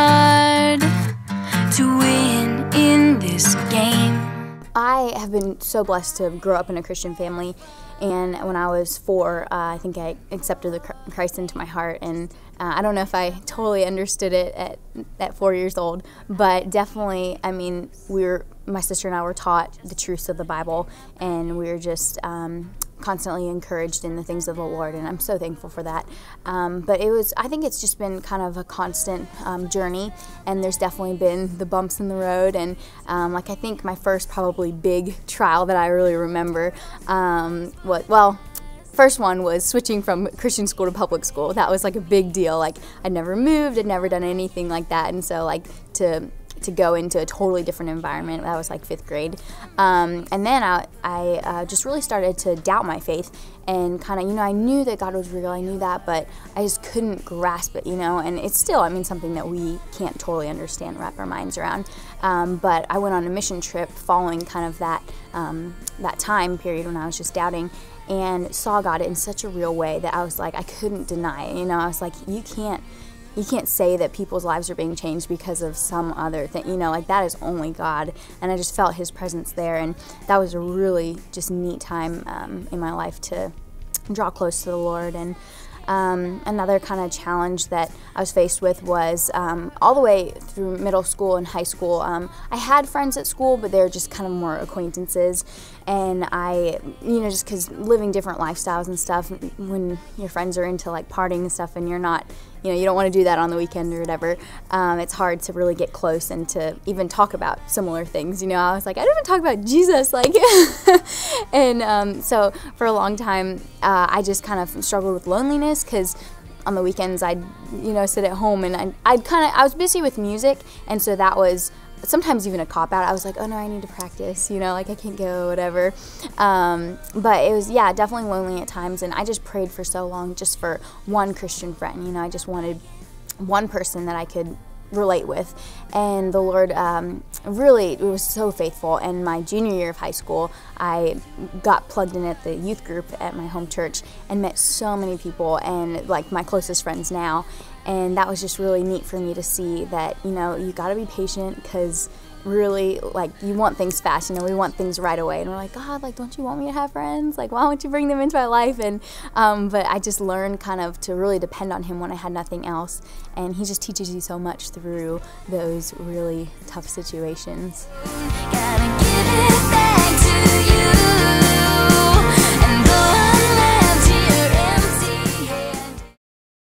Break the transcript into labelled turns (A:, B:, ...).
A: hard to win in this game.
B: I have been so blessed to grow up in a Christian family, and when I was 4, I think I accepted the Christ into my heart, and I don't know if I totally understood it at 4 years old, but definitely, I mean, my sister and I were taught the truths of the Bible, and we were just constantly encouraged in the things of the Lord, and I'm so thankful for that. But I think it's just been kind of a constant journey, and there's definitely been the bumps in the road, and like I think my first probably big trial that I really remember, first one was switching from Christian school to public school. That was like a big deal. Like I'd never moved, I'd never done anything like that, and so like to go into a totally different environment, that was like 5th grade. And then I just really started to doubt my faith, and kind of, I knew that God was real, I knew that, but I just couldn't grasp it, and it's still, something that we can't totally understand, wrap our minds around. But I went on a mission trip following kind of that time period when I was just doubting, and saw God in such a real way that I was like, I couldn't deny it, I was like, you can't say that people's lives are being changed because of some other thing, like that is only God. And I just felt His presence there, and that was a really just neat time in my life to draw close to the Lord. And another kind of challenge that I was faced with was all the way through middle school and high school. I had friends at school, but they were just kind of more acquaintances. And I, just because living different lifestyles and stuff, when your friends are into like partying and stuff and you're not, you don't want to do that on the weekend or whatever, it's hard to really get close and to even talk about similar things. I was like, I don't even talk about Jesus, like, and so for a long time, I just kind of struggled with loneliness, because on the weekends I'd, sit at home, and I was busy with music, and so that was sometimes even a cop-out. I was like, oh no, I need to practice, like I can't go, whatever. But it was, definitely lonely at times, and I just prayed for so long just for one Christian friend. I just wanted one person that I could relate with, and the Lord really was so faithful. And my junior year of high school, I got plugged in at the youth group at my home church and met so many people, and like my closest friends now. And that was just really neat for me to see that, you gotta be patient, because really, like, you want things fast, we want things right away, and we're like, God, like, don't you want me to have friends? Like, why don't you bring them into my life? And but I just learned kind of to really depend on Him when I had nothing else, and He just teaches you so much through those really tough situations.
A: Gotta give it back to you.